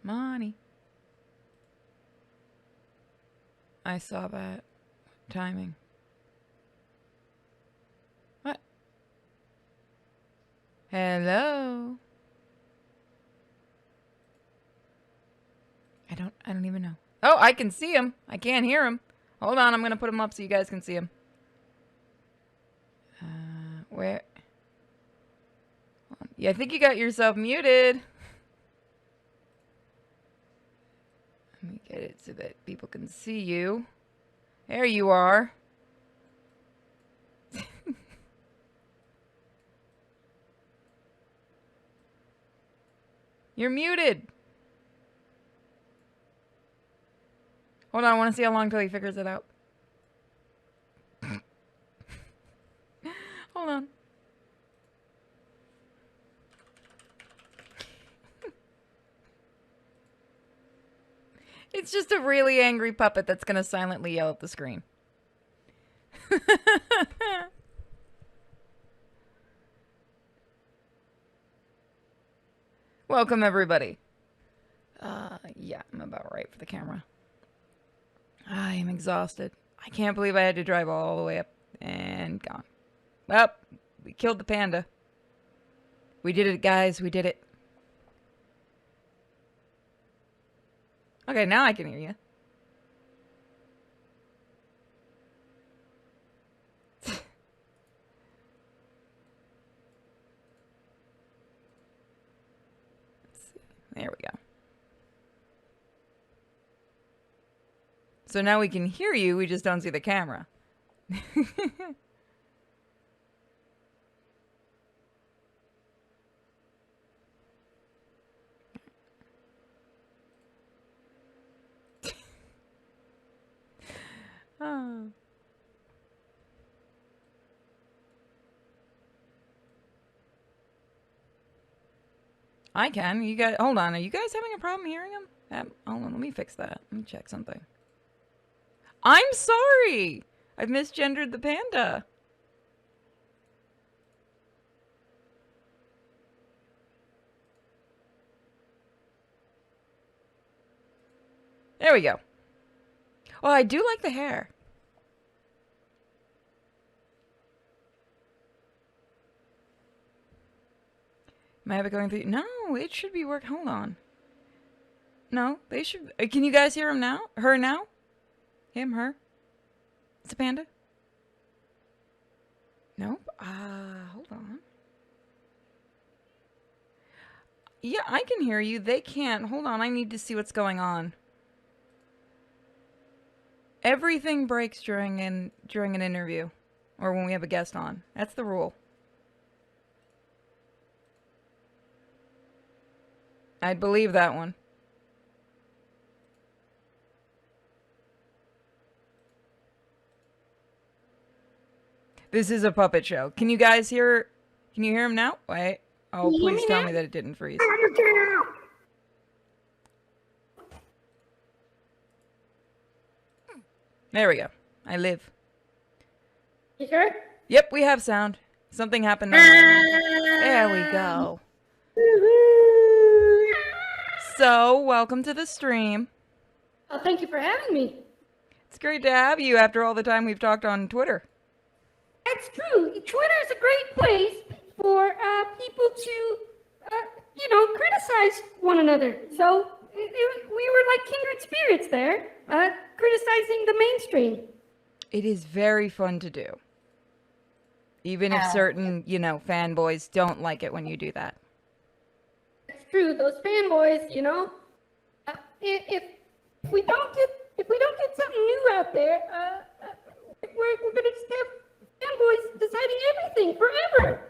Mony. I saw that. Timing. What? Hello? I don't even know. Oh, I can see him. I can't hear him. Hold on, I'm gonna put him up so you guys can see him. Where? Yeah, I think you got yourself muted. Let me get it so that people can see you. There you are. You're muted. Hold on, I want to see how long till he figures it out. Hold on. It's just a really angry puppet that's going to silently yell at the screen. Welcome, everybody. Yeah, I'm about right for the camera. I am exhausted. I can't believe I had to drive all the way up and gone. Well, we killed the panda. We did it, guys. We did it. Okay, now I can hear you. Let's see. There we go. So now we can hear you, we just don't see the camera. Oh. I can. You guys, hold on. Are you guys having a problem hearing him? Hold on. Let me fix that. Let me check something. I'm sorry. I've misgendered the panda. There we go. Oh, I do like the hair. Am I have it going through? No, it should be work. Hold on. No, they should. Can you guys hear him now? Her now? Him, her? It's a panda? Nope. Hold on. Yeah, I can hear you. They can't. Hold on. I need to see what's going on. Everything breaks during an interview or when we have a guest on. That's the rule. I'd believe that one. This is a puppet show. Can you guys hear? Can you hear him now? Wait. Oh, please tell me that it didn't freeze. There we go. I live. You sure? Yep, we have sound. Something happened. There we go. So, welcome to the stream. Oh, thank you for having me. It's great to have you after all the time we've talked on Twitter. That's true. Twitter is a great place for people to, criticize one another. So we were like kindred spirits there, criticizing the mainstream. It is very fun to do. Even if certain, fanboys don't like it when you do that. That's true. Those fanboys, if we don't get something new out there, we're gonna just have fanboys deciding everything forever.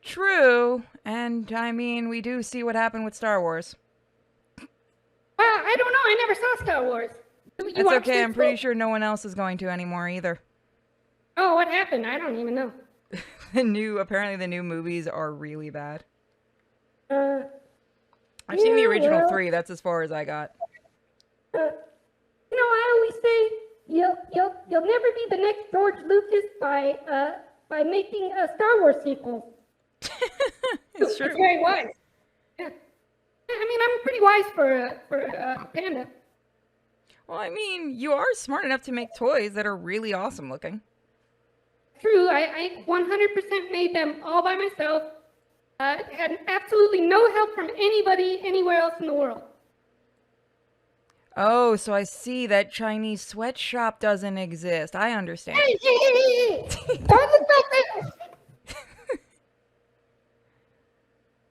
True, and I mean, we do see what happened with Star Wars. Well, I don't know. I never saw Star Wars. That's okay. I'm pretty sure no one else is going to anymore either. Oh, what happened? I don't even know. Apparently the new movies are really bad. I've seen the original 3. That's as far as I got. I always say you'll never be the next George Lucas by making a Star Wars sequel. It's true. It's very wise. Yeah. I mean, I'm pretty wise for a panda. Well, I mean, you are smart enough to make toys that are really awesome looking. True, I 100% made them all by myself. Had absolutely no help from anybody anywhere else in the world. Oh, so I see that Chinese sweatshop doesn't exist. I understand. Hey! Don't look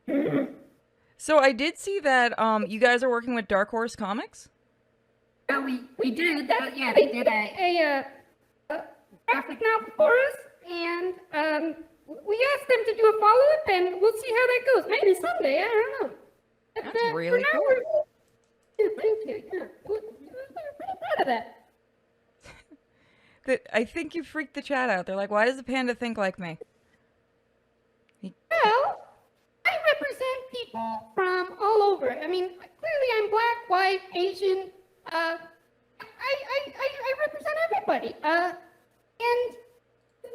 back. So I did see that you guys are working with Dark Horse Comics? Oh, we did. Yeah, they did a graphic novel for us, and we asked them to do a follow-up, and we'll see how that goes. Maybe someday, I don't know. But, That's really cool. Thank you. Yeah, we're pretty proud of that. I think you freaked the chat out. They're like, why does the panda think like me? Well, I represent people from all over. I mean, clearly I'm black, white, Asian. I represent everybody. And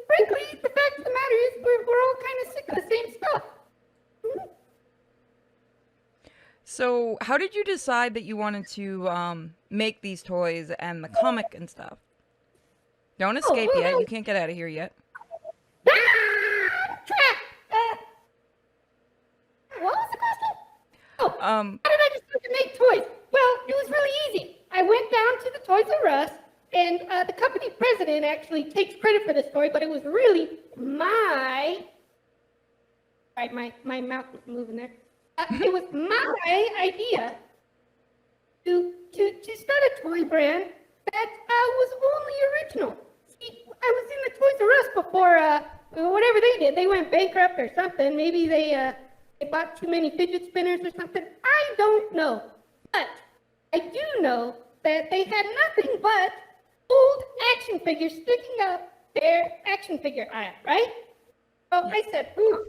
frankly, the fact of the matter is we're all kind of sick of the same stuff. So how did you decide that you wanted to make these toys and the comic and stuff? Don't escape yet. You can't get out of here yet. What was the question? Oh, How did I just start to make toys? Well, it was really easy. I went down to the Toys R Us, and the company president actually takes credit for this story, but it was really my... Right, my mouth was moving there. It was my idea to start a toy brand that was only original. See, I was in the Toys R Us before whatever they did. They went bankrupt or something. Maybe they bought too many fidget spinners or something. I don't know. But I do know that they had nothing but old action figures sticking up their action figure aisle, right? So I said, well,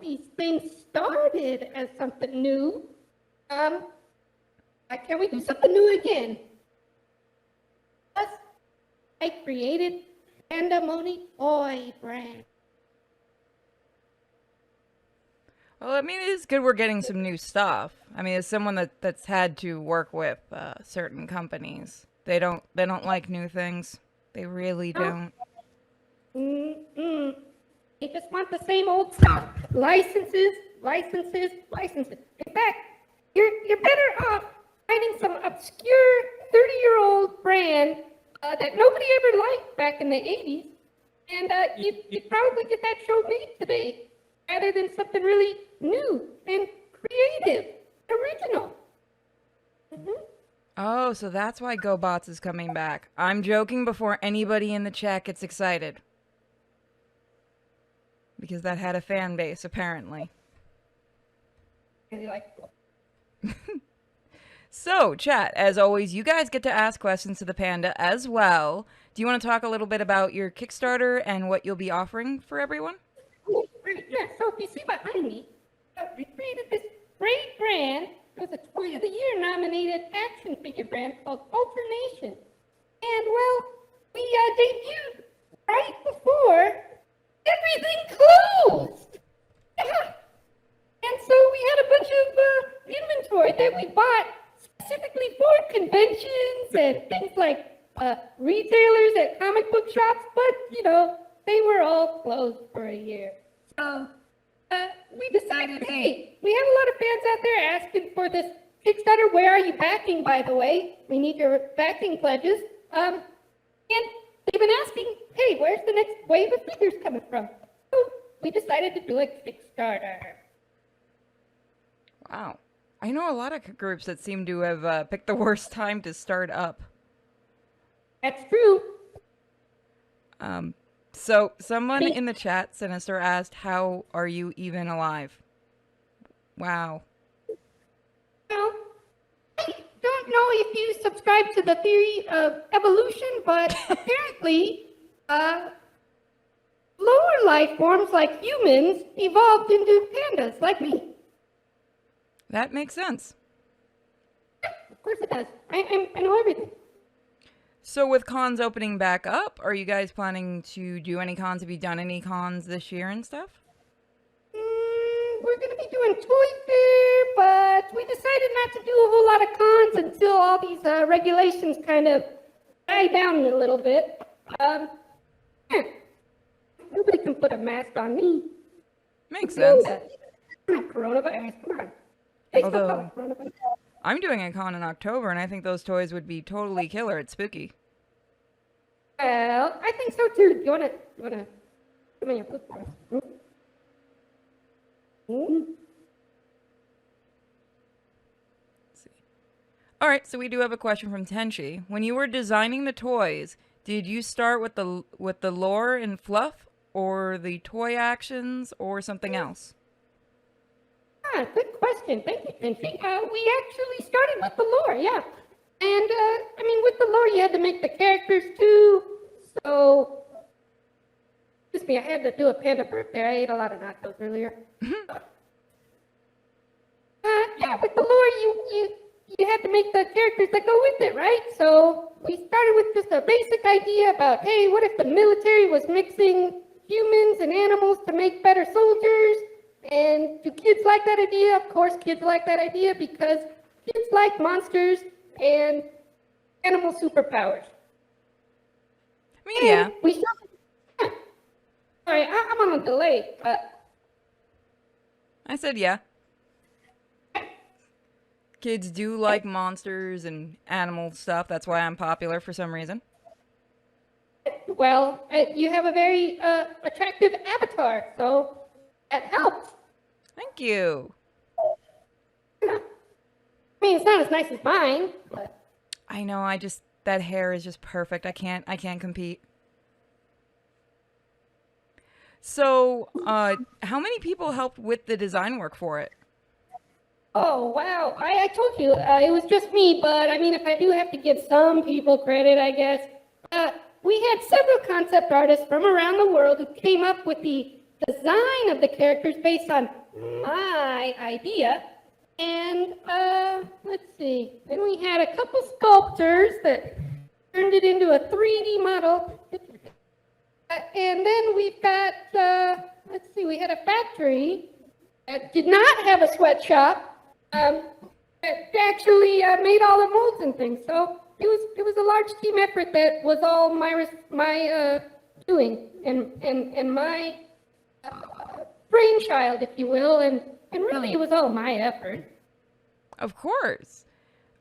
these things started as something new. Why can't we do something new again? Thus, I created Panda Mony toy brand. Well, I mean, it's good we're getting some new stuff. I mean, as someone that's had to work with certain companies, they don't like new things. They really don't. They just want the same old stuff. Licenses. In fact, you're better off finding some obscure 30-year-old brand that nobody ever liked back in the 80s, and you'd probably get that show made today, rather than something really new and creative, original. Oh, so that's why GoBots is coming back. I'm joking before anybody in the chat gets excited. Because that had a fan base, apparently. Really like. So, chat, as always, you guys get to ask questions to the panda as well. Do you want to talk a little bit about your Kickstarter and what you'll be offering for everyone? Oh, right, yeah, so if you see behind me, we created this great brand. It was a Toy of the Year nominated action figure brand called Alternation. And, well, we debuted right before everything closed. Yeah. And so we had a bunch of inventory that we bought specifically for conventions and things like retailers at comic book shops, but, you know, they were all closed for a year. So we decided, hey, we have a lot of fans out there asking for this Kickstarter. Where are you backing, by the way? We need your backing pledges. And they've been asking, hey, where's the next wave of figures coming from? So we decided to do a Kickstarter. Wow. I know a lot of groups that seem to have picked the worst time to start up. That's true. So someone in the chat, Sinister, asked, how are you even alive? Wow. Well, I don't know if you subscribe to the theory of evolution, but apparently, lower life forms like humans evolved into pandas like me. That makes sense. Of course it does. I know everything. So with cons opening back up, are you guys planning to do any cons? Have you done any cons this year and stuff? We're going to be doing and Toy Fair, but we decided not to do a whole lot of cons until all these regulations kind of die down a little bit. Yeah, nobody can put a mask on me. Makes sense. Coronavirus, come on. Hey, stop Although, talking coronavirus. I'm doing a con in October, and I think those toys would be totally killer at Spooky. Well, I think so too. You wanna give me your toothbrush? Let's see. All right, so we do have a question from Tenchi. When you were designing the toys, did you start with the lore and fluff, or the toy actions, or something else? Ah, good question. Thank you, Tinty. We actually started with the lore, yeah. And, I mean, with the lore, you had to make the characters, too. So, excuse me, I had to do a panda birthday. I ate a lot of nachos earlier. Yeah, with the lore, you had to make the characters that go with it, right? So, we started with just a basic idea about, hey, what if the military was mixing humans and animals to make better soldiers? And do kids like that idea? Of course, kids like that idea because kids like monsters and animal superpowers. I mean, yeah. Sorry, I'm on a delay. I said yeah. Kids do like monsters and animal stuff. That's why I'm popular for some reason. Well, you have a very attractive avatar, so that helps. Thank you. I mean, it's not as nice as mine, but I know, that hair is just perfect. I can't compete. So, how many people helped with the design work for it? oh wow, I told you it was just me, but I mean, if I do have to give some people credit, I guess we had several concept artists from around the world who came up with the design of the characters based on my idea. And let's see, then we had a couple sculptors that turned it into a 3D model. And then we've got, let's see, we had a factory that did not have a sweatshop that actually made all the molds and things. So it was a large team effort that was all my doing and my brainchild, if you will, and really it was all my effort. Of course.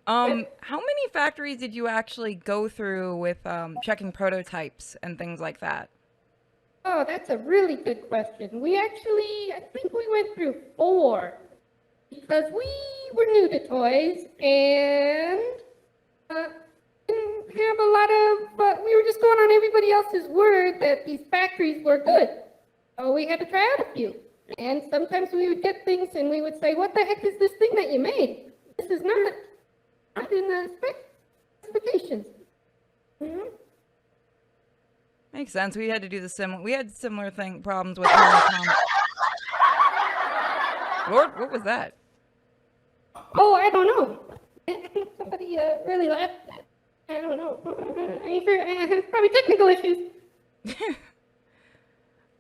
How many factories did you actually go through with checking prototypes and things like that? Oh, that's a really good question. I think we went through 4 because we were new to toys and didn't have a lot of, we were just going on everybody else's word that these factories were good. So we had to try out a few. And sometimes we would get things and we would say, what the heck is this thing that you made? This is not in the specifications. Mm-hmm. Makes sense. We had to do we had similar problems with Lord, what was that? Oh, I don't know. I think somebody really laughed. I don't know. Probably technical issues.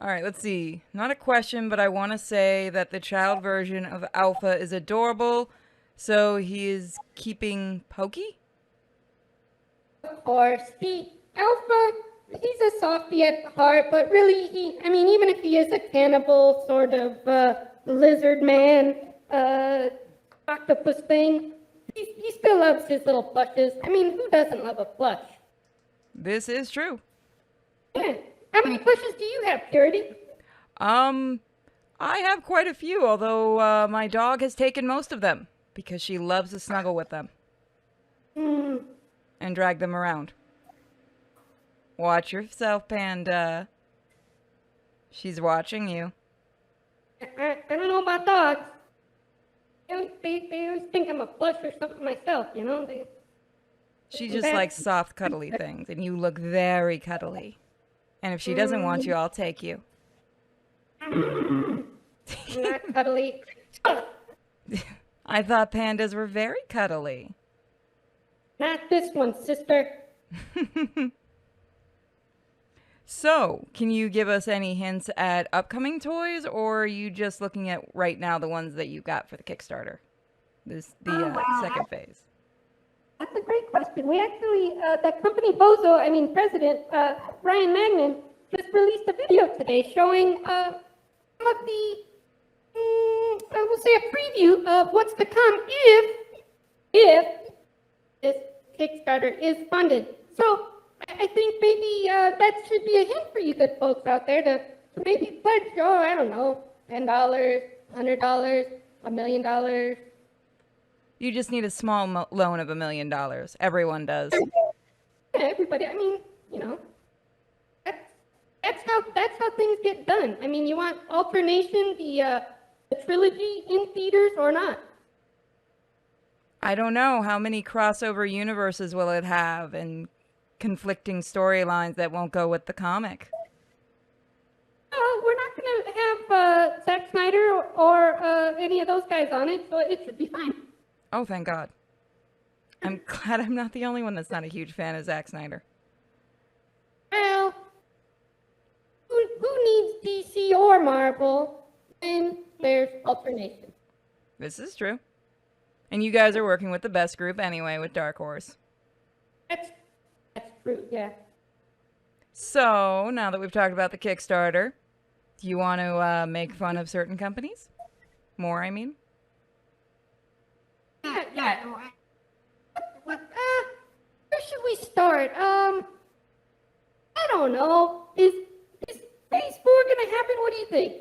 All right, let's see. Not a question, but I want to say that the child version of Alpha is adorable, so he is keeping Pokey? Of course. Alpha, he's a softie at heart, but really, even if he is a cannibal sort of lizard man, octopus thing, he still loves his little plushes. I mean, who doesn't love a plush? This is true. Yeah. How many plushes do you have, Purity? I have quite a few, although my dog has taken most of them because she loves to snuggle with them and drag them around. Watch yourself, Panda. She's watching you. I don't know about dogs. They always think I'm a plush or something myself, you know? She just likes soft, cuddly things, and you look very cuddly. And if she doesn't want you, I'll take you. Not cuddly. I thought pandas were very cuddly. Not this one, sister. So, can you give us any hints at upcoming toys, or are you just looking at right now the ones that you got for the Kickstarter? The Wow. second phase. That's a great question. We actually, that company Bozo, president, Brian Magnan, just released a video today showing some of the, I will say a preview of what's to come if this Kickstarter is funded. So I think maybe that should be a hint for you good folks out there to maybe pledge, I don't know, $10, $100, $1 million. You just need a small loan of $1 million. Everyone does. Everybody, that's how things get done. You want Alternation, the trilogy in theaters or not? I don't know how many crossover universes will it have and conflicting storylines that won't go with the comic. We're not going to have Zack Snyder or any of those guys on it, so it should be fine. Oh, thank God. I'm glad I'm not the only one that's not a huge fan of Zack Snyder. Well, who needs DC or Marvel when there's Alternation? This is true. And you guys are working with the best group anyway, with Dark Horse. That's true, yeah. So, now that we've talked about the Kickstarter, do you want to make fun of certain companies? More, I mean? Yeah. Where should we start? I don't know. Is Phase 4 gonna happen? What do you think?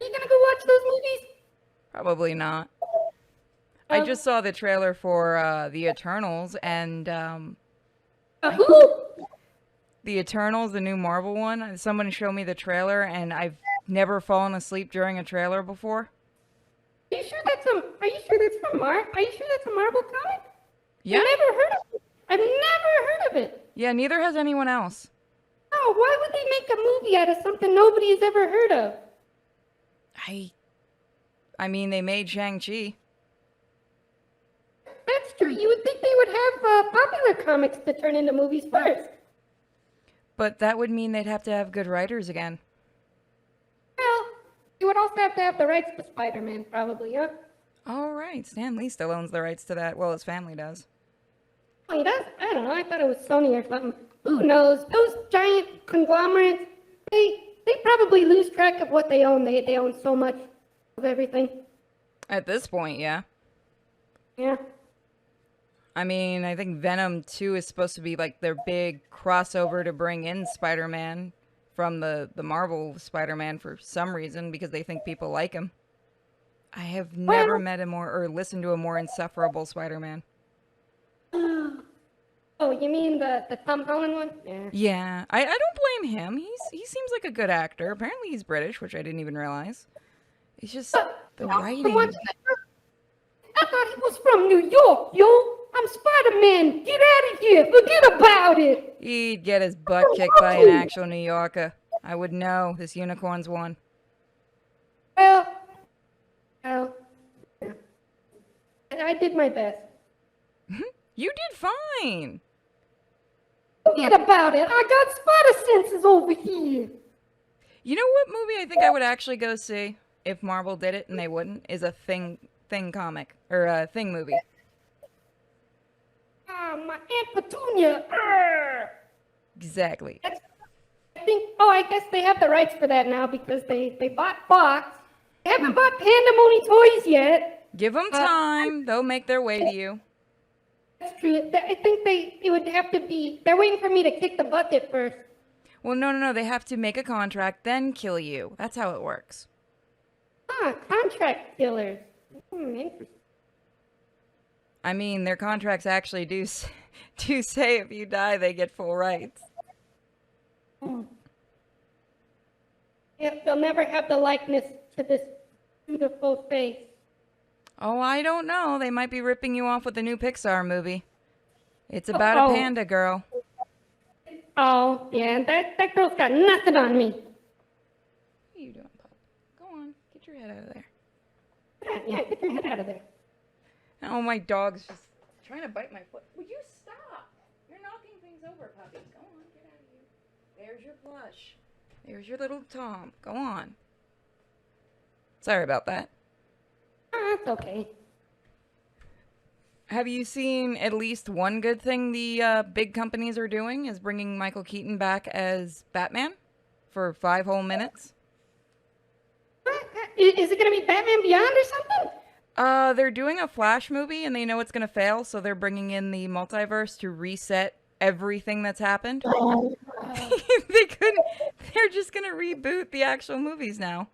Are you gonna go watch those movies? Probably not. I just saw the trailer for the Eternals, and Who? the Eternals, the new Marvel one. Someone showed me the trailer, and I've never fallen asleep during a trailer before. Are you sure that's from Marvel? Are you sure that's a Marvel comic? Yeah. I've never heard of it. Yeah, neither has anyone else. Oh, why would they make a movie out of something nobody's ever heard of? I mean, they made Shang-Chi. That's true. You would think they would have popular comics to turn into movies first. But that would mean they'd have to have good writers again. Well, you would also have to have the rights to Spider-Man, probably, huh? All right, Stan Lee still owns the rights to that. Well, his family does. Oh, he does? I don't know. I thought it was Sony or something. Who knows? Those giant conglomerates, they probably lose track of what they own. They own so much of everything. At this point, yeah. Yeah. I mean, I think Venom 2 is supposed to be like their big crossover to bring in Spider-Man from the Marvel Spider-Man for some reason, because they think people like him. I have never met a more, or listened to a more insufferable Spider-Man. Oh, you mean the Tom Holland one? Yeah. Yeah, I don't blame him. He seems like a good actor. Apparently he's British, which I didn't even realize. It's just the writing. I thought he was from New York, yo. I'm Spider-Man. Get out of here. Forget about it. He'd get his butt kicked by an actual New Yorker. I would know. This unicorn's won. Well, I did my best. You did fine. Forget about it. I got spider senses over here. You know what movie I think I would actually go see if Marvel did it and they wouldn't? Is a Thing comic, or a Thing movie. My Aunt Petunia. Arr! Exactly. I guess they have the rights for that now because they bought Fox. They haven't bought Panda Mony toys yet. Give them time. They'll make their way to you. That's true. I think it would have to be, they're waiting for me to kick the bucket first. Well, no. They have to make a contract, then kill you. That's how it works. Contract killers. Interesting. I mean, their contracts actually do say if you die, they get full rights. Yeah, they'll never have the likeness to this beautiful face. Oh, I don't know. They might be ripping you off with a new Pixar movie. It's about a panda girl. Oh, yeah, that girl's got nothing on me. What are you doing, Pop? Go on, get your head out of there. Yeah, get your head out of there. Oh, my dog's just trying to bite my foot. Would you stop? You're knocking things over, puppies. Go on, get out of here. There's your plush. There's your little Tom. Go on. Sorry about that. That's okay. Have you seen at least one good thing the big companies are doing is bringing Michael Keaton back as Batman for 5 whole minutes? Is it going to be Batman Beyond or something? They're doing a Flash movie and they know it's gonna fail, so they're bringing in the multiverse to reset everything that's happened. They couldn't. They're just gonna reboot the actual movies now.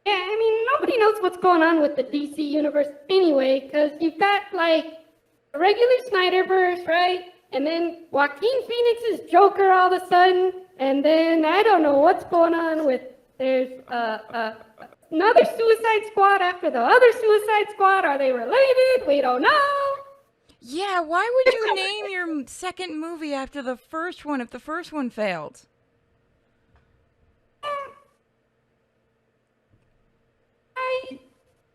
Yeah, I mean, nobody knows what's going on with the DC universe anyway, because you've got, like, the regular Snyderverse, right? And then Joaquin Phoenix's Joker all of a sudden, and then I don't know what's going on with, there's another Suicide Squad after the other Suicide Squad. Are they related? We don't know. Yeah, why would you name your second movie after the first one if the first one failed?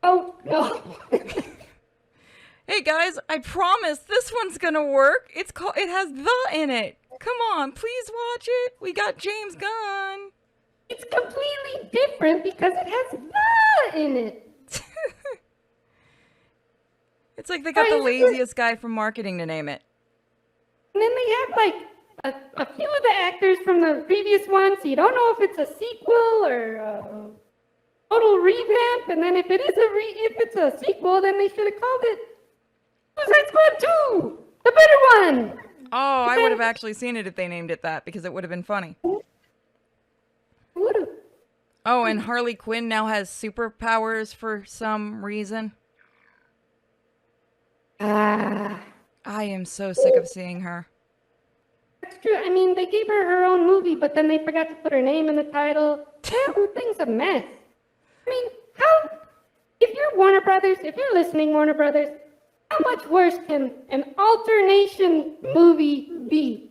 Oh, no. Hey guys, I promise this one's gonna work. It has the in it. Come on, please watch it. We got James Gunn. It's completely different because it has the in it. It's like they got the laziest guy from marketing to name it. And then they have like a few of the actors from the previous one, so you don't know if it's a sequel or a total revamp. And then if it's a sequel, then they should have called it Suicide Squad 2, the better one. Oh, I would have actually seen it if they named it that because it would have been funny. Would've. Oh, and Harley Quinn now has superpowers for some reason. Ah. I am so sick of seeing her. That's true. I mean, they gave her own movie, but then they forgot to put her name in the title. That whole thing's a mess. I mean, if you're Warner Brothers, if you're listening, Warner Brothers, how much worse can an Alternation movie be?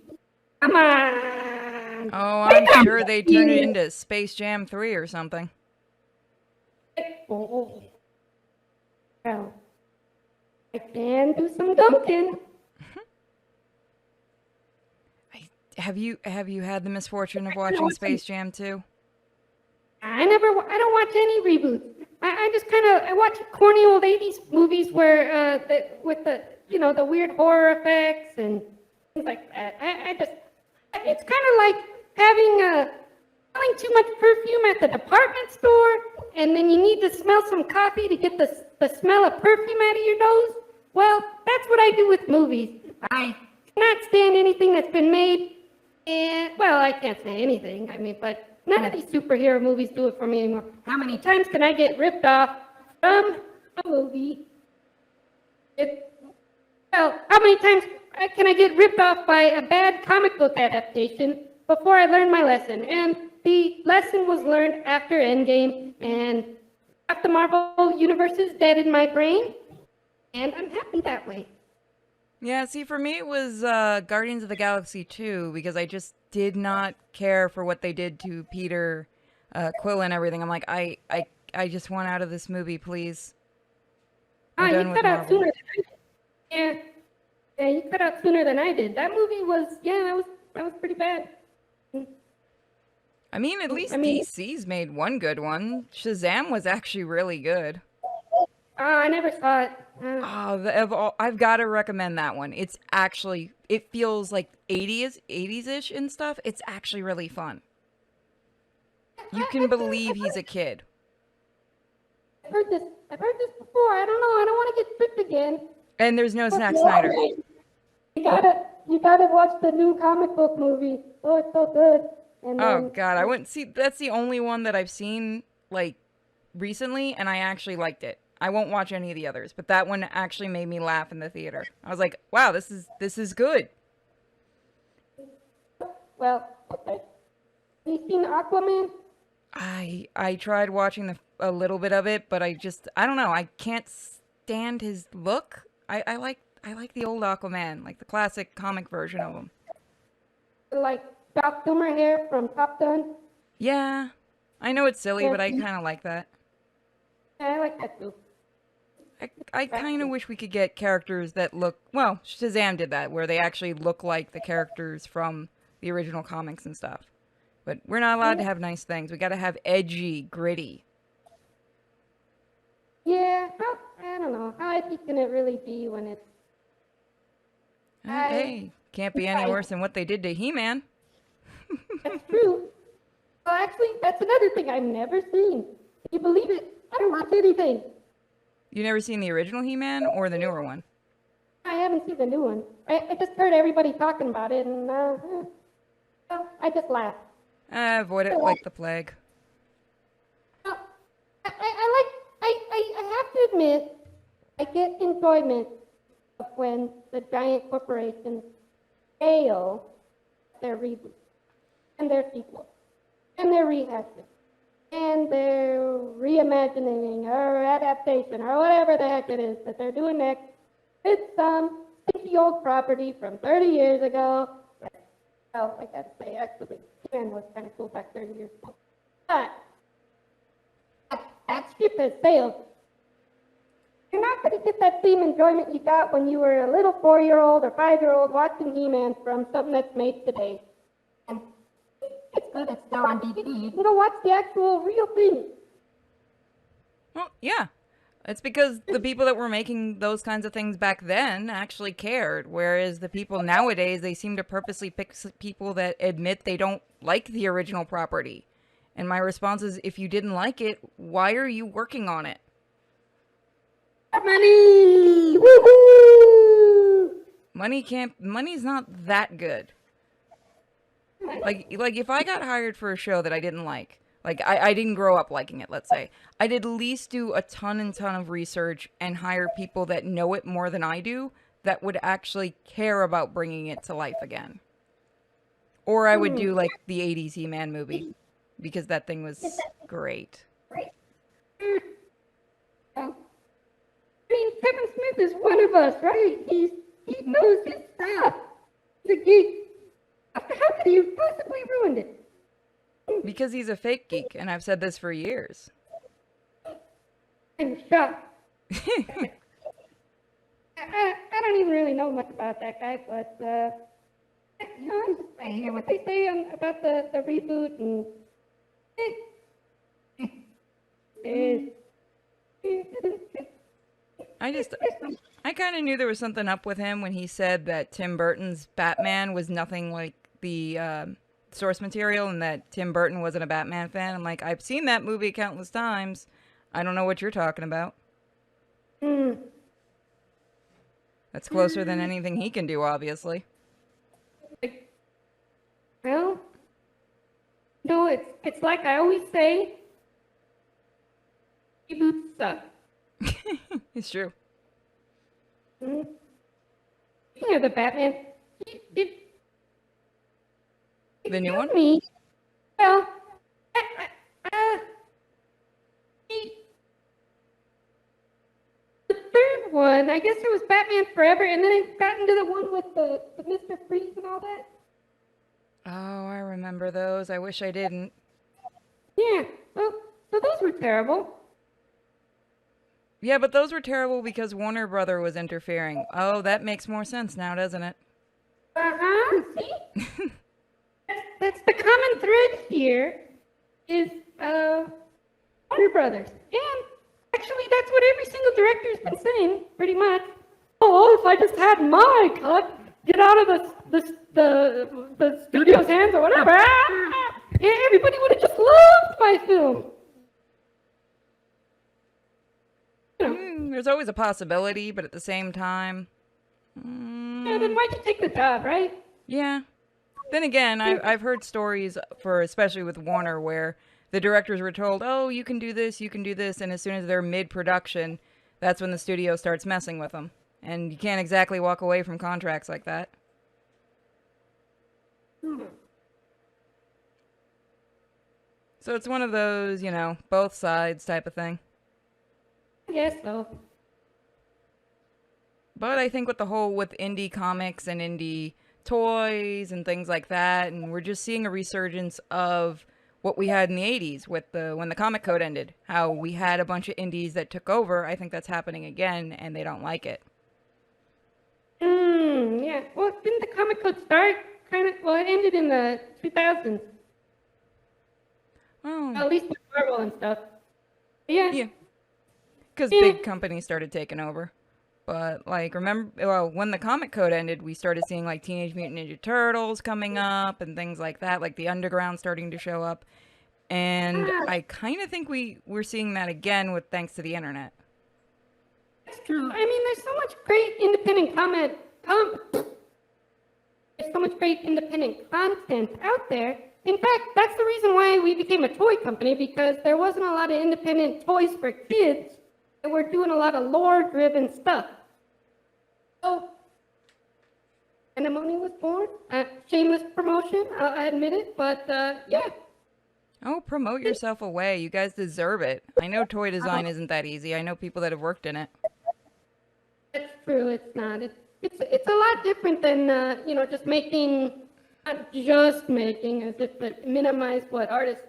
Come on. Oh, I'm sure they turn it into Space Jam 3 or something. Oh. Well, I can do some dunking. Have you had the misfortune of watching Space Jam 2? I don't watch any reboots. I just I watch corny old 80s movies where, with the weird horror effects and things like that. It's kind of like smelling too much perfume at the department store, and then you need to smell some coffee to get the smell of perfume out of your nose. Well, that's what I do with movies. I cannot stand anything that's been made, and, well, I can't say anything, but none of these superhero movies do it for me anymore. How many times can I get ripped off from a movie? How many times can I get ripped off by a bad comic book adaptation before I learn my lesson? And the lesson was learned after Endgame, and half the Marvel universe is dead in my brain, and I'm happy that way. Yeah, see, for me it was Guardians of the Galaxy 2 because I just did not care for what they did to Peter Quill and everything. I'm like, I just want out of this movie, please. I'm done You with cut out Marvel. sooner than I did. Yeah, you cut out sooner than I did. That movie was, that was pretty bad. I mean, at least DC's made one good one. Shazam was actually really good. I never saw it. I've got to recommend that one. It's actually, it feels like 80s-ish and stuff. It's actually really fun. You can believe he's a kid. I've heard this before. I don't know. I don't want to get tricked again. And there's no Zack Snyder. You gotta watch the new comic book movie. Oh, it's so good. And Oh God, I wouldn't see. That's the only one that I've seen like recently, and I actually liked it. I won't watch any of the others, but that one actually made me laugh in the theater. I was like, "Wow, this is good." Well, okay. Have you seen Aquaman? I tried watching a little bit of it, but I don't know. I can't stand his look. I like the old Aquaman, like the classic comic version of him. Like Val Kilmer hair from Top Gun? Yeah, I know it's silly, but I kind of like that. Yeah, I like that too. I kind of wish we could get characters that look, well, Shazam did that, where they actually look like the characters from the original comics and stuff. But we're not allowed to have nice things. We got to have edgy, gritty. Yeah, I don't know. How edgy can it really be when it's... Hey, can't be any worse than what they did to He-Man. That's true. Well, actually, that's another thing I've never seen. Can you believe it? I don't watch anything. You never seen the original He-Man or the newer one? I haven't seen the new one. I just heard everybody talking about it, and well, I just laughed. Avoid it like the plague. Well, I have to admit, I get enjoyment of when the giant corporations fail their reboot and their sequel and their rehashing and their reimagining or adaptation or whatever the heck it is that they're doing next. It's some sticky old property from 30 years ago. Well, I gotta say, actually, He-Man was kind of cool back 30 years ago. But that ship has sailed. You're not going to get that same enjoyment you got when you were a little 4-year-old or 5-year-old watching He-Man from something that's made today. And it's good, it's still on DVD. You can go watch the actual real thing. Well, yeah. It's because the people that were making those kinds of things back then actually cared, whereas the people nowadays, they seem to purposely pick people that admit they don't like the original property. And my response is, if you didn't like it, why are you working on it? Money! Woohoo! Money's not that good. Like if I got hired for a show that I didn't like I didn't grow up liking it, let's say, I'd at least do a ton of research and hire people that know it more than I do that would actually care about bringing it to life again. Or I would do like the 80s He-Man movie because that thing was great. I mean, Kevin Smith is one of us, right? He knows his stuff. He's a geek. How could he have possibly ruined it? Because he's a fake geek, and I've said this for years. I'm shocked. I don't even really know much about that guy, but you know, I hear what they say about the reboot, and I kind of knew there was something up with him when he said that Tim Burton's Batman was nothing like the source material and that Tim Burton wasn't a Batman fan. I'm like, I've seen that movie countless times. I don't know what you're talking about. That's closer than anything he can do, obviously. Well, no, it's like I always say, reboots suck. It's true. You know the Batman. The new one? Me. Well, the third one, I guess it was Batman Forever, and then it got into the one with the Mr. Freeze and all that. Oh, I remember those. I wish I didn't. Yeah, well, so those were terrible. Yeah, but those were terrible because Warner Brother was interfering. Oh, that makes more sense now, doesn't it? Uh-huh, see? That's the common thread here, is Warner Brothers. And actually, that's what every single director's been saying, pretty much. Oh, if I just had my cut, get out of the studio's hands or whatever. Yeah, everybody would have just loved my film. There's always a possibility, but at the same time... Yeah, then why'd you take the job, right? Yeah. Then again, I've heard stories, especially with Warner, where the directors were told, oh, you can do this, and as soon as they're mid-production, that's when the studio starts messing with them. And you can't exactly walk away from contracts like that. So it's one of those, both sides type of thing. Yes, so. But I think with indie comics and indie toys and things like that, and we're just seeing a resurgence of what we had in the 80s with when the comic code ended. How we had a bunch of indies that took over. I think that's happening again, and they don't like it. Yeah. Well, didn't the comic code start well, it ended in the 2000s, Oh, at least with Marvel and stuff. Yeah. yeah. Because Yeah. big companies started taking over. But, like, remember, well, when the comic code ended, we started seeing, like, Teenage Mutant Ninja Turtles coming up and things like that, like the Underground starting to show up. And Ah, I kind of think we're seeing that again with thanks to the internet. that's true. I mean, there's so much great independent there's so much great independent content out there. In fact, that's the reason why we became a toy company, because there wasn't a lot of independent toys for kids, and we're doing a lot of lore-driven stuff. So, Panda Mony was born. Shameless promotion, I admit it, but yeah. Oh, promote yourself away. You guys deserve it. I know toy design isn't that easy. I know people that have worked in it. It's true. It's not. It's a lot different than just making, not just making, as if to minimize what artists.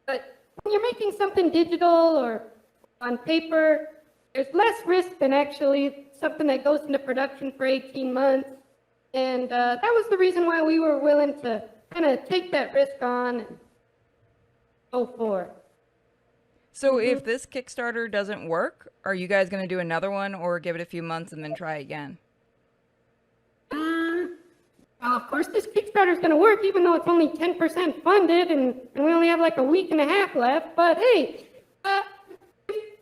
But when you're making something digital or on paper, there's less risk than actually something that goes into production for 18 months. And that was the reason why we were willing to kind of take that risk on and go for it. So if this Kickstarter doesn't work, are you guys going to do another one or give it a few months and then try again? Well, of course, this Kickstarter is going to work, even though it's only 10% funded, and we only have like a week and a half left. But hey, if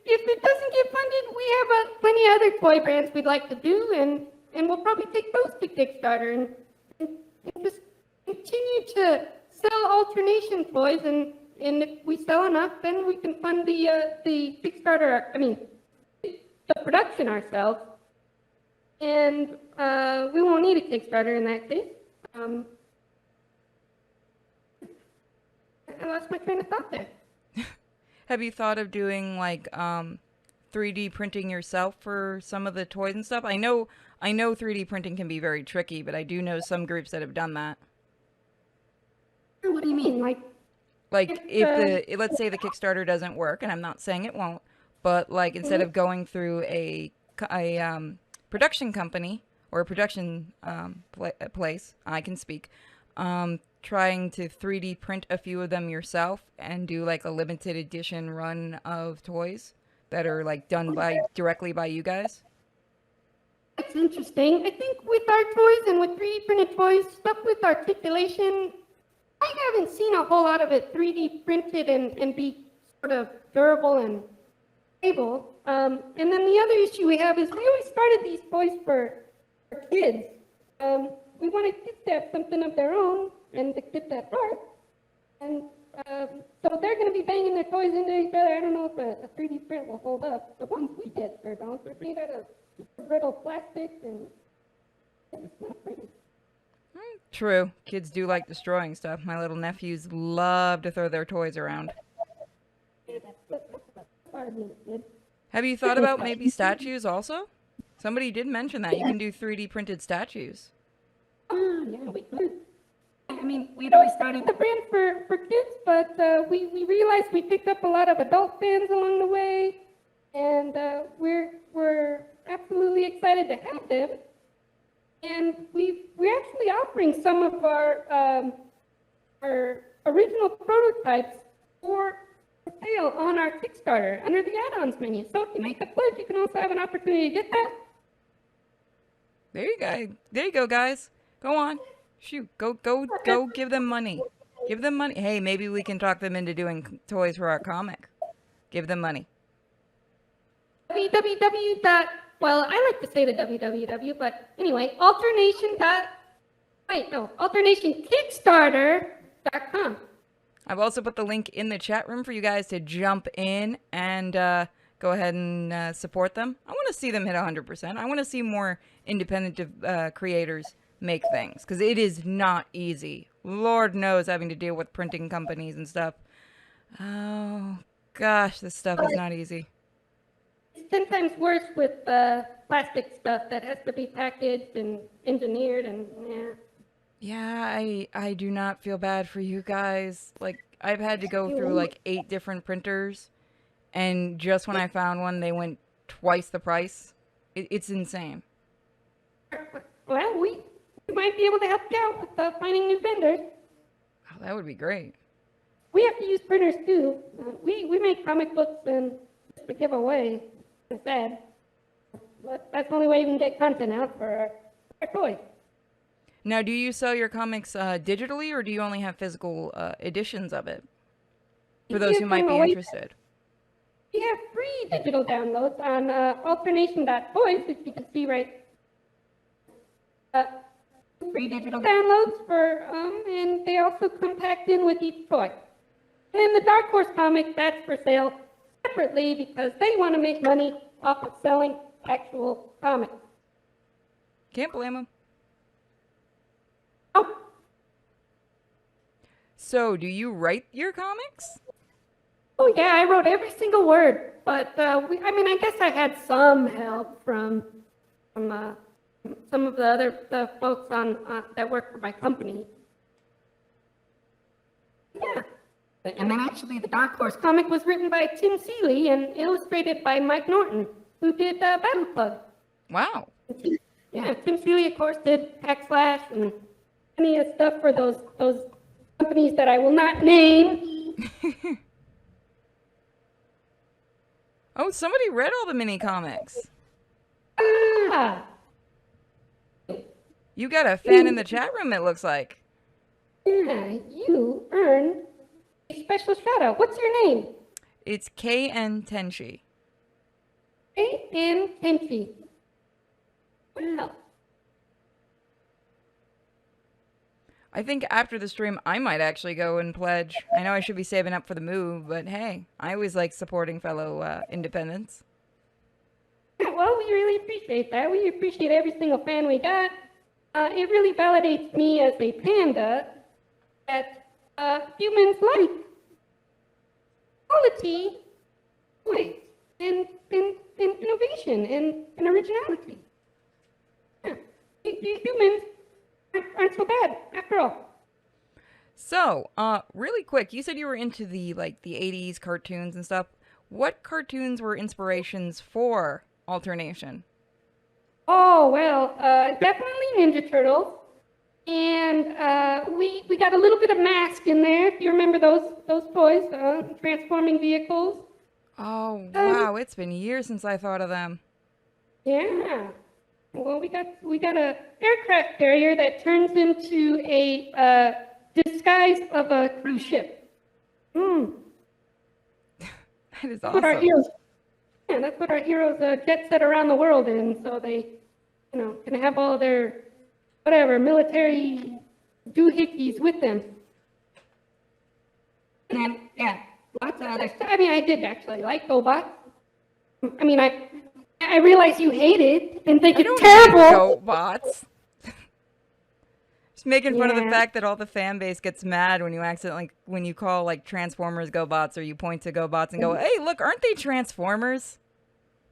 it doesn't get funded, we have plenty of other toy brands we'd like to do, and we'll probably take those to Kickstarter and just continue to sell Alternation toys. And if we sell enough, then we can fund the Kickstarter. I mean, the production ourselves. And we won't need a Kickstarter in that case. I lost my train of thought there. Have you thought of doing like 3D printing yourself for some of the toys and stuff? I know 3D printing can be very tricky, but I do know some groups that have done that. What do you mean? Like if let's say the Kickstarter doesn't work, and I'm not saying it won't, but like instead of going through a production company or a production place, I can speak, trying to 3D print a few of them yourself and do like a limited edition run of toys that are like done directly by you guys. That's interesting. I think with our toys and with 3D printed toys, stuff with articulation, I haven't seen a whole lot of it 3D printed and be sort of durable and stable. And then the other issue we have is we always started these toys for kids. We wanted kids to have something of their own and to get that part. And so they're going to be banging their toys into each other. I don't know if a 3D print will hold up. The ones we did for don't. They're made out of brittle plastic and it's not pretty. True. Kids do like destroying stuff. My little nephews love to throw their toys around. That's part of it, kid. Have you thought about maybe statues also? Somebody did mention that. You can do 3D printed statues. Yeah, we could. I mean, we'd always started the brand for kids, but we realized we picked up a lot of adult fans along the way, and we're absolutely excited to have them. And we're actually offering some of our original prototypes for sale on our Kickstarter under the add-ons menu. So if you make a pledge, you can also have an opportunity to get that. There you go. There you go, guys. Go on. Shoot. Go give them money. Give them money. Hey, maybe we can talk them into doing toys for our comic. Give them money. Well, I like to say the www, but anyway, alternationkickstarter.com. I've also put the link in the chat room for you guys to jump in and go ahead and support them. I want to see them hit 100%. I want to see more independent creators make things, because it is not easy. Lord knows having to deal with printing companies and stuff. Oh, gosh, this stuff is not easy. It's 10 times worse with plastic stuff that has to be packaged and engineered and yeah. Yeah, I do not feel bad for you guys. Like, I've had to go through like 8 different printers, and just when I found one, they went twice the price. It's insane. Well, we might be able to help you out with finding new vendors. Oh, that would be great. We have to use printers too. We make comic books and to give away. It's sad. But that's the only way you can get content out for our toys. Now, do you sell your comics digitally, or do you only have physical editions of it? For those who might be interested. We have free digital downloads on alternation.toys, which you can see right. Free digital downloads for, and they also come packed in with each toy. And the Dark Horse comic, that's for sale separately because they want to make money off of selling actual comics. Can't blame them. Oh. So, do you write your comics? Oh yeah, I wrote every single word, but I guess I had some help from some of the other folks on that work for my company. Yeah, and then actually the Dark Horse comic was written by Tim Seeley and illustrated by Mike Norton, who did Battle Plug. Wow. Yeah, Tim Seeley, of course, did Hackslash and any of stuff for those companies that I will not name. Oh, somebody read all the mini comics. Ah. You got a fan in the chat room, it looks like. Yeah, you earn a special shout out. What's your name? It's KN Tenchi. KN Tenchi. Wow. I think after the stream, I might actually go and pledge. I know I should be saving up for the move, but hey, I always like supporting fellow independents. Well, we really appreciate that. We appreciate every single fan we got. It really validates me as a panda that humans like quality, toys, and innovation and originality. Yeah. Humans aren't so bad after all. So, really quick, you said you were into the 80s cartoons and stuff. What cartoons were inspirations for Alternation? Oh, well, definitely Ninja Turtles. And we got a little bit of Mask in there. If you remember those toys, transforming vehicles. Oh, wow, it's been years since I thought of them. Yeah. Well, we got a aircraft carrier that turns into a disguise of a cruise ship. That is That's what our awesome. heroes. Yeah, that's what our heroes jet set around the world in, so they, can have all their whatever military doohickeys with them. And then, yeah, lots of other stuff. I mean, I did actually like GoBots. I mean, I realize you hate it and think it's terrible. GoBots. Just making fun of the Yeah. fact that all the fan base gets mad when you call Transformers GoBots, or you point to GoBots and go, "Hey, look, aren't they Transformers?"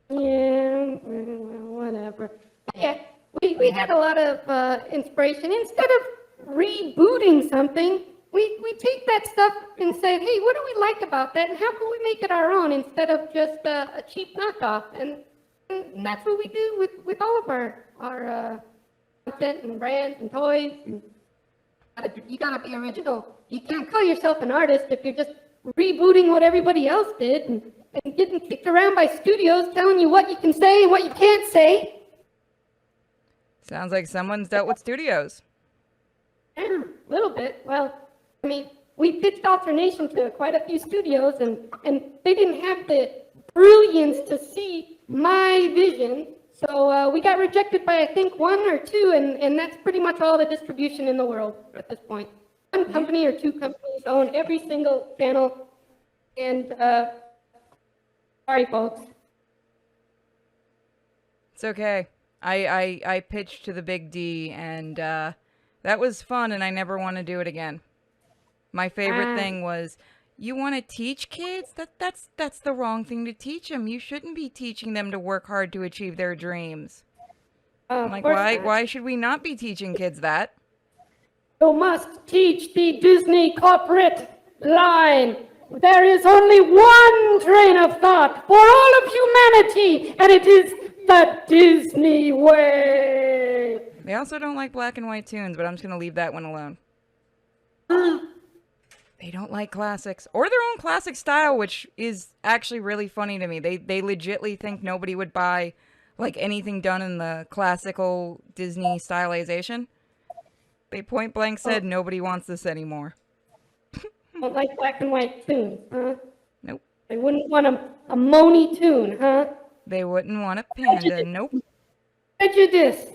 Yeah, whatever. Yeah, we had a lot of inspiration. Instead of rebooting something, we take that stuff and say, hey, what do we like about that, and how can we make it our own instead of just a cheap knockoff? And that's what we do with all of our content and brands and toys. And you gotta be original. You can't call yourself an artist if you're just rebooting what everybody else did and getting kicked around by studios telling you what you can say and what you can't say. Sounds like someone's dealt with studios. Yeah, a little bit. Well, I mean, we pitched Alternation to quite a few studios, and they didn't have the brilliance to see my vision. So we got rejected by, I think, one or two, and that's pretty much all the distribution in the world at this point. One company or two companies own every single channel, and sorry, folks. It's okay. I pitched to the Big D, and that was fun, and I never want to do it again. My favorite thing was, you want to teach kids? That's the wrong thing to teach them. You shouldn't be teaching them to work hard to achieve their dreams. I'm like, why should we not be teaching kids that? You must teach the Disney corporate line. There is only one train of thought for all of humanity, and it is the Disney way. They also don't like black and white tunes, but I'm just going to leave that one alone. They don't like classics or their own classic style, which is actually really funny to me. They legitly think nobody would buy like anything done in the classical Disney stylization. They point blank said nobody wants this anymore. Don't like black and white tunes, huh? Nope. They wouldn't want a Mony tune, huh? They wouldn't want a panda. Nope. Prejudice.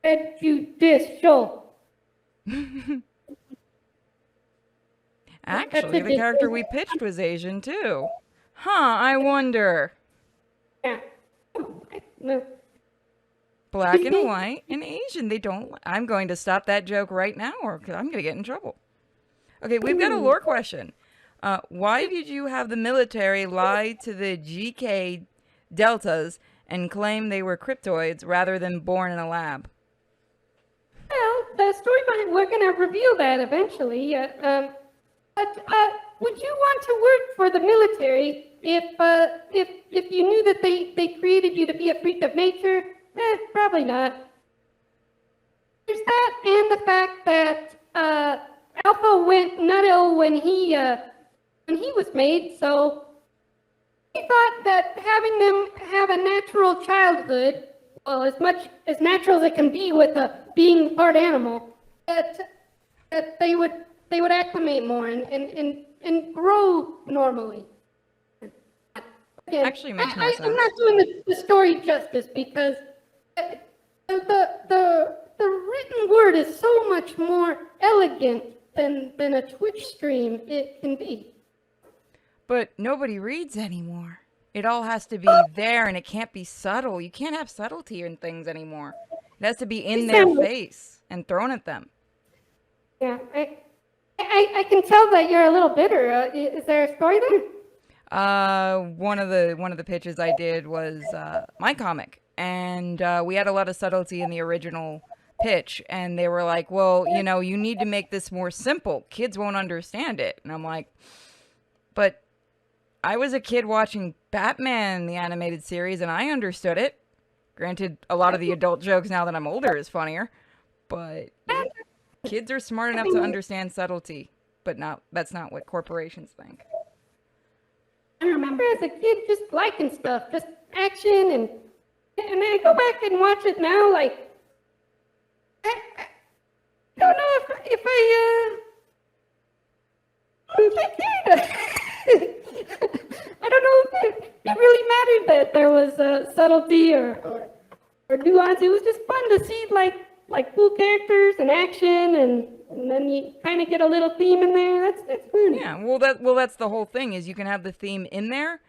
Prejudicial. Actually, the character we pitched was Asian too. Huh, I wonder. Yeah. No. Black and white and Asian. They don't. I'm going to stop that joke right now or I'm going to get in trouble. Okay, we've got a lore question. Why did you have the military lie to the GK Deltas and claim they were cryptoids rather than born in a lab? Well, the story behind, we're going to reveal that eventually. But would you want to work for the military if you knew that they created you to be a freak of nature? Probably not. There's that and the fact that Alpha went nutto when he was made, so he thought that having them have a natural childhood, well, as much as natural as it can be with being part animal, that they would acclimate more and grow normally. Again, Actually makes more sense. I'm not doing the story justice because the written word is so much more elegant than a Twitch stream it can be. But nobody reads anymore. It all has to be there and it can't be subtle. You can't have subtlety in things anymore. It has to be in their face and thrown at them. Yeah, I can tell that you're a little bitter. Is there a story there? One of the pitches I did was my comic, and we had a lot of subtlety in the original pitch, and they were like, well, you know, you need to make this more simple. Kids won't understand it. And I'm like, but I was a kid watching Batman, the animated series, and I understood it. Granted, a lot of the adult jokes now that I'm older is funnier, but kids are smart enough to understand subtlety, but that's not what corporations think. I remember as a kid just liking stuff, just action, and I go back and watch it now, like, I don't know if I don't know if it really mattered that there was subtlety or nuance. It was just fun to see like cool characters and action, and then you kind of get a little theme in there. That's fun. Yeah, well that's the whole thing is you can have the theme in there,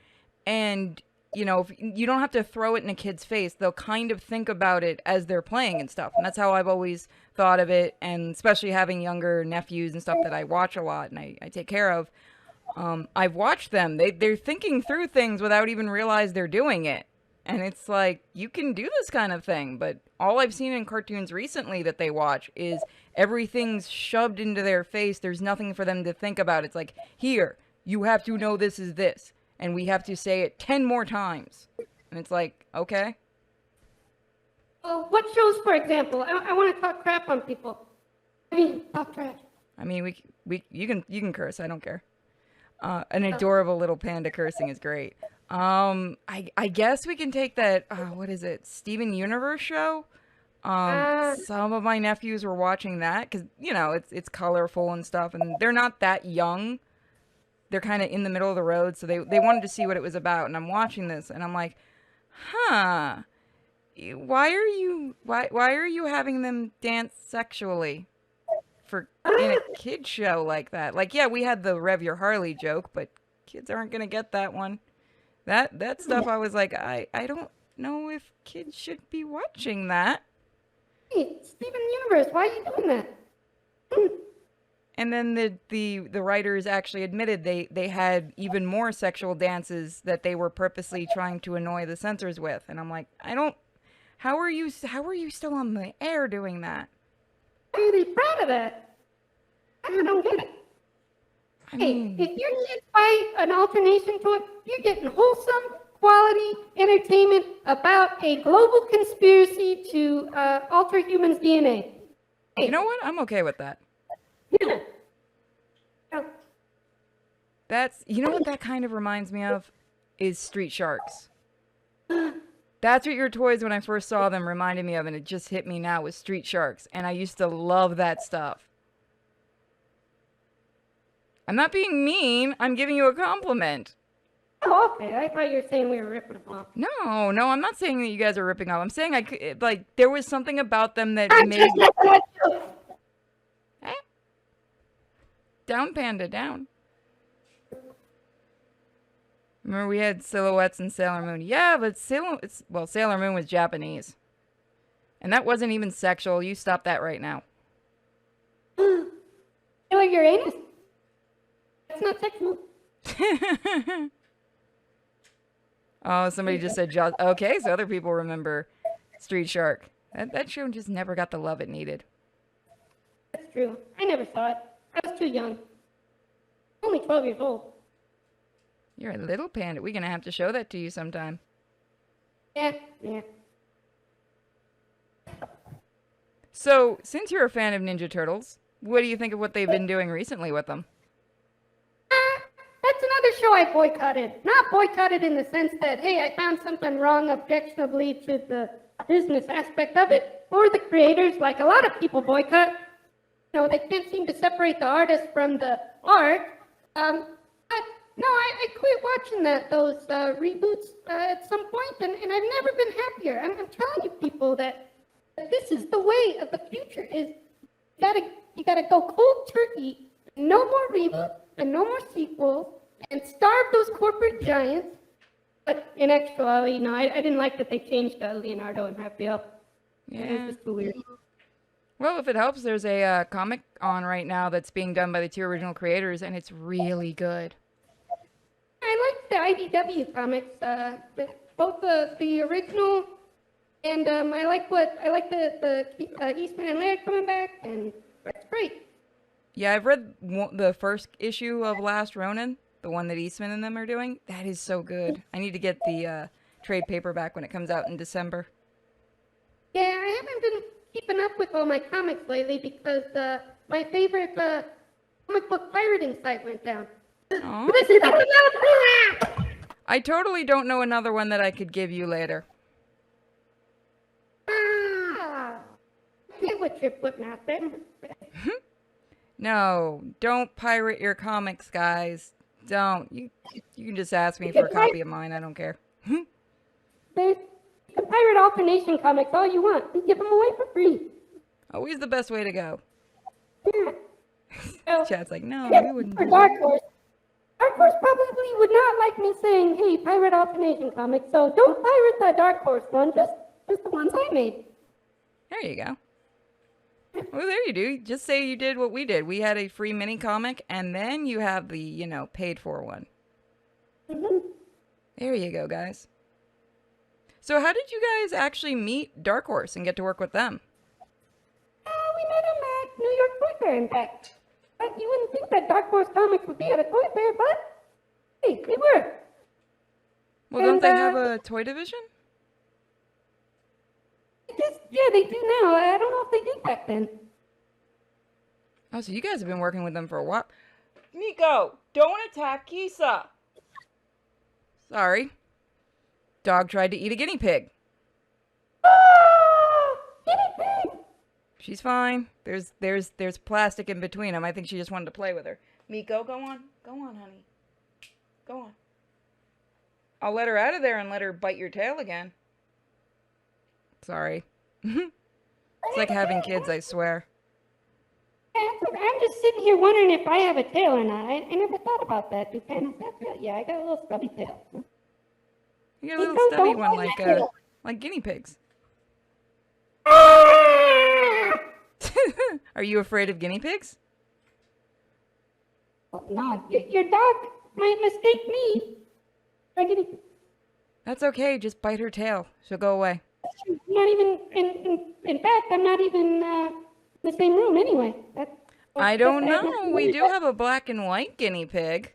and you know, if you don't have to throw it in a kid's face. They'll kind of think about it as they're playing and stuff, and that's how I've always thought of it. And especially having younger nephews and stuff that I watch a lot and I take care of. I've watched them. They're thinking through things without even realize they're doing it. And it's like, you can do this kind of thing, but all I've seen in cartoons recently that they watch is everything's shoved into their face. There's nothing for them to think about. It's like, here, you have to know this is this, and we have to say it 10 more times. And it's like, okay. Well, what shows, for example? I want to talk crap on people. I mean, talk trash. I mean, you can curse. I don't care. An adorable little panda cursing is great. I guess we can take that, what is it, Steven Universe show? Some of my nephews were watching that because, you know, it's colorful and stuff, and they're not that young. They're kind of in the middle of the road, so they wanted to see what it was about, and I'm watching this, and I'm like, huh, why are you having them dance sexually in a kid show like that? Like, yeah, we had the Rev Your Harley joke, but kids aren't gonna get that one. That stuff, I was like, I don't know if kids should be watching that. Hey, Steven Universe, why are you doing that? And then the writers actually admitted they had even more sexual dances that they were purposely trying to annoy the censors with. And I'm like, how are you still on the air doing that? I'm really proud of that. I don't get it. I mean, Hey, if your kids buy an alternation toy, you're getting wholesome, quality entertainment about a global conspiracy to alter humans' DNA. Hey. You know what? I'm okay with that. Yeah. Oh, You know what that kind of reminds me of? Is Street Sharks. That's what your toys, when I first saw them, reminded me of, and it just hit me now with Street Sharks. And I used to love that stuff. I'm not being mean. I'm giving you a compliment. oh, okay. I thought you were saying we were ripping them off. No, I'm not saying that you guys are ripping off. I'm saying there was something about them that I'm made... just not that you. Eh? Down, Panda, down. Remember we had Silhouettes and Sailor Moon. Yeah, but Sailor Moon was Japanese. And that wasn't even sexual. You stop that right now. Sailor Uranus? That's not sexual. Oh, somebody just said Jaws. Okay, so other people remember Street Shark. That show just never got the love it needed. That's true. I never saw it. I was too young. Only 12 years old. You're a little panda. We're going to have to show that to you sometime. Yeah. So, since you're a fan of Ninja Turtles, what do you think of what they've been doing recently with them? That's another show I boycotted. Not boycotted in the sense that, hey, I found something wrong objectionably to the business aspect of it, or the creators, like a lot of people boycott. You know, they can't seem to separate the artist from the art. But no, I quit watching those reboots at some point, and I've never been happier. I'm telling you, people, that this is the way of the future. You gotta go cold turkey, no more reboots and no more sequels, and starve those corporate giants. But in actuality, no, I didn't like that they changed Leonardo and Raphael. Yeah. It was just weird. Well, if it helps, there's a comic on right now that's being done by the two original creators, and it's really good. I like the IDW comics, both the original, and I like the Eastman and Laird coming back, and that's great. Yeah, I've read the first issue of Last Ronin, the one that Eastman and them are doing. That is so good. I need to get the trade paperback when it comes out in December. Yeah, I haven't been keeping up with all my comics lately because my favorite comic book pirating site went down. Aw. I totally don't know another one that I could give you later. Get what you're putting out there. No, don't pirate your comics, guys. Don't. You can just ask me for a copy of mine. I don't care. There's the pirate Alternation comics all you want. We give them away for free. Always the best way to go. Yeah. So, Chat's like, no, yeah, we wouldn't for do Dark that. Horse. Dark Horse probably would not like me saying, hey, pirate Alternation comics, so don't pirate the Dark Horse one, just the ones I made. There you go. Well, there you do. Just say you did what we did. We had a free mini comic, and then you have the, paid for one. Mm-hmm. There you go, guys. So how did you guys actually meet Dark Horse and get to work with them? We met them at New York Toy Fair, in fact. But you wouldn't think that Dark Horse comics would be at a toy fair, but hey, they were. Well, don't they have a toy division? Yeah, they do now. I don't know if they did back then. Oh, so you guys have been working with them for a while. Nico, don't attack Kisa. Sorry. Dog tried to eat a guinea pig. Guinea pig! She's fine. There's plastic in between them. I think she just wanted to play with her. Miko, go on. Go on, honey. Go on. I'll let her out of there and let her bite your tail again. Sorry. It's like having kids, I swear. I'm just sitting here wondering if I have a tail or not. I never thought about that, Dupan. Yeah, I got a little stubby tail. You got a little stubby one like guinea pigs. Are you afraid of guinea pigs? Oh, no, your dog might mistake me for a guinea pig. That's okay. Just bite her tail. She'll go away. Not even, in fact, I'm not even in the same room anyway. I don't know. We do have a black and white guinea pig.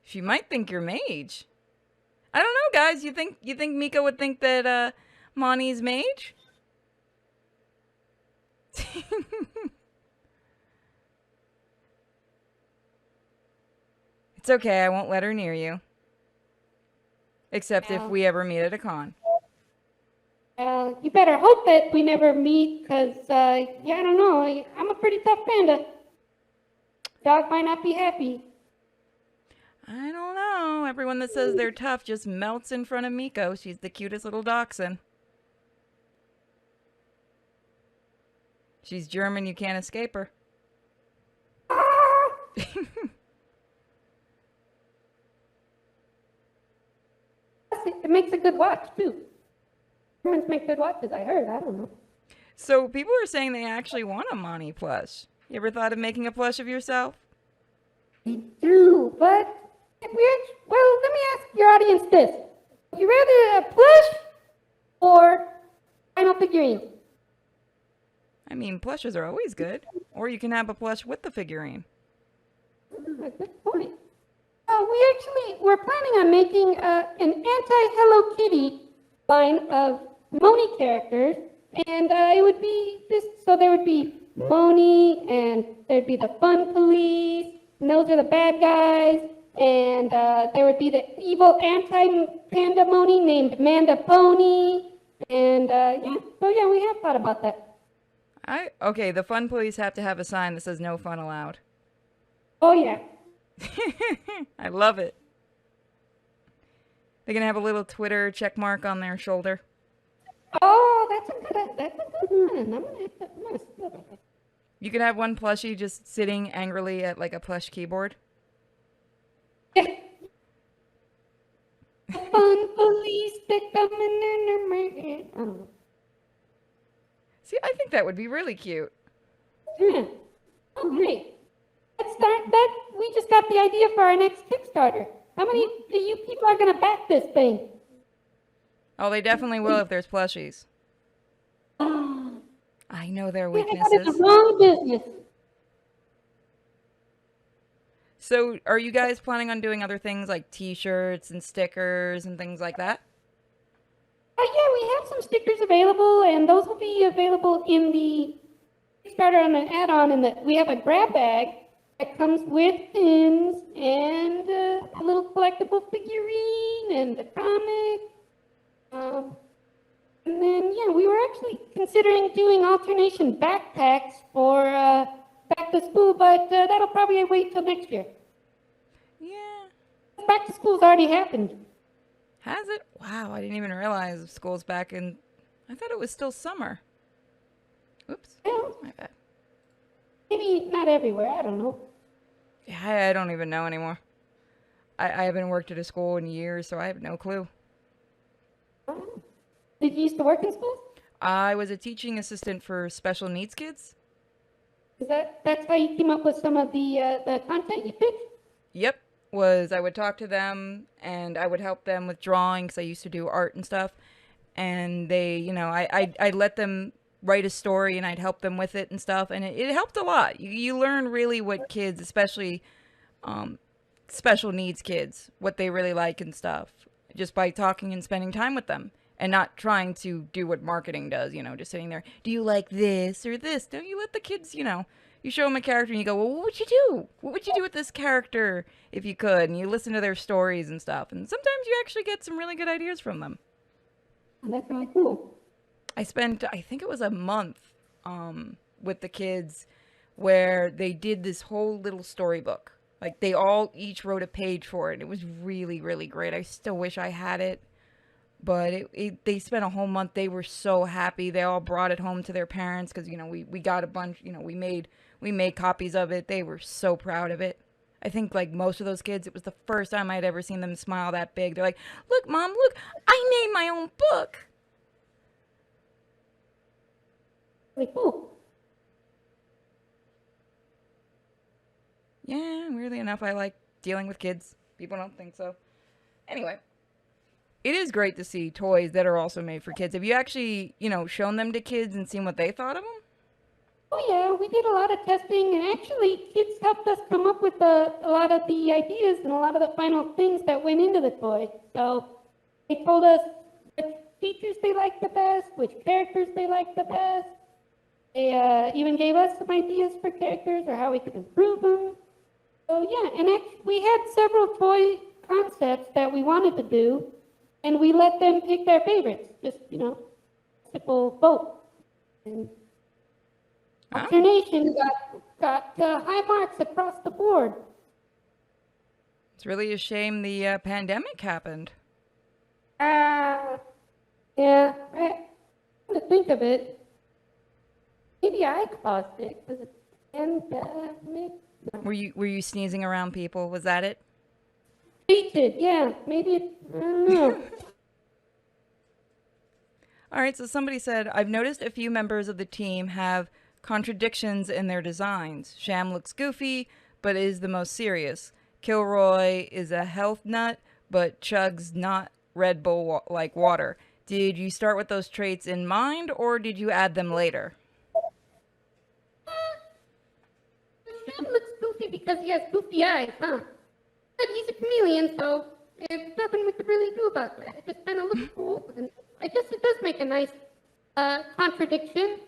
She might think you're mage. I don't know, guys. You think Mika would think that Mony's mage? It's okay. I won't let her near you. Except if Well, we ever meet at a con. you better hope that we never meet, because, yeah, I don't know. I'm a pretty tough panda. Dog might not be happy. I don't know. Everyone that says they're tough just melts in front of Miko. She's the cutest little dachshund. She's German. You can't escape her. It makes a good watch, too. Humans make good watches, I heard. I don't know. So people are saying they actually want a Mony plush. You ever thought of making a plush of yourself? We do, but if well, let me ask your audience this. Would you rather a plush or final figurine? I mean, plushes are always good. Or you can have a plush with the figurine. Good point. We're planning on making an anti-Hello Kitty line of Mony characters, and it would be this. So there would be Mony, and there'd be the Fun Police, and those are the bad guys, and there would be the evil anti-Panda Mony named Manda Pony, and yeah. So yeah, we have thought about that. Okay, the fun police have to have a sign that says no fun allowed. Oh yeah. I love it. They're gonna have a little Twitter check mark on their shoulder. Oh, that's a good one. I'm gonna steal that. You could have one plushie just sitting angrily at like a plush keyboard. Yeah. Fun police, they're coming in their man. I don't know. See, I think that would be really cute. Yeah. Oh, great. Let's start that. We just got the idea for our next Kickstarter. How many of you people are going to back this thing? Oh, they definitely will if there's plushies. Ah, I know their yeah, I got in the weaknesses. wrong business. So, are you guys planning on doing other things like t-shirts and stickers and things like that? Yeah, we have some stickers available, and those will be available in the Kickstarter on an add-on. And we have a grab bag that comes with pins and a little collectible figurine and a comic. And then, yeah, we were actually considering doing alternation backpacks for back to school, but that'll probably wait till next year. Yeah. Back to school's already happened. Has it? Wow, I didn't even realize school's back in... I thought it was still summer. Oops. Well, My bad. maybe not everywhere. I don't know. Yeah, I don't even know anymore. I haven't worked at a school in years, so I have no clue. Did you used to work in school? I was a teaching assistant for special needs kids. That's how you came up with some of the content you picked? Yep. I would talk to them and I would help them with drawing because I used to do art and stuff. And they, I'd let them write a story and I'd help them with it and stuff. And it helped a lot. You learn really what kids, especially special needs kids, what they really like and stuff, just by talking and spending time with them and not trying to do what marketing does, just sitting there. Do you like this or this? Don't you let the kids, you show them a character and you go, well, what would you do? What would you do with this character if you could? And you listen to their stories and stuff. And sometimes you actually get some really good ideas from them. That's really cool. I spent, I think it was a month with the kids where they did this whole little storybook. Like they all each wrote a page for it. It was really, really great. I still wish I had it. But they spent a whole month. They were so happy. They all brought it home to their parents because, we got a bunch, we made copies of it. They were so proud of it. I think like most of those kids, it was the first time I'd ever seen them smile that big. They're like, look, Mom, look, I made my own book. Really cool. Yeah, weirdly enough, I like dealing with kids. People don't think so. Anyway. It is great to see toys that are also made for kids. Have you actually, shown them to kids and seen what they thought of them? Oh yeah, we did a lot of testing, and actually, kids helped us come up with a lot of the ideas and a lot of the final things that went into the toy. So they told us which features they liked the best, which characters they liked the best. They even gave us some ideas for characters or how we could improve them. So yeah, and actually, we had several toy concepts that we wanted to do, and we let them pick their favorites. Just simple vote. And Oh, Alternation got high marks across the board. it's really a shame the pandemic happened. Uh, yeah, to think of it, maybe I caused it. 'Cause it's pandemic. Were you sneezing around people? Was that it? Treated, yeah, maybe it, I don't know. All right, so somebody said, I've noticed a few members of the team have contradictions in their designs. Sham looks goofy, but is the most serious. Kilroy is a health nut, but chugs not Red Bull like water. Did you start with those traits in mind, or did you add them later? Sam looks goofy because he has goofy eyes, huh? But he's a chameleon, so there's nothing we could really do about that. It just kind of looks cool, and I guess it does make a nice contradiction.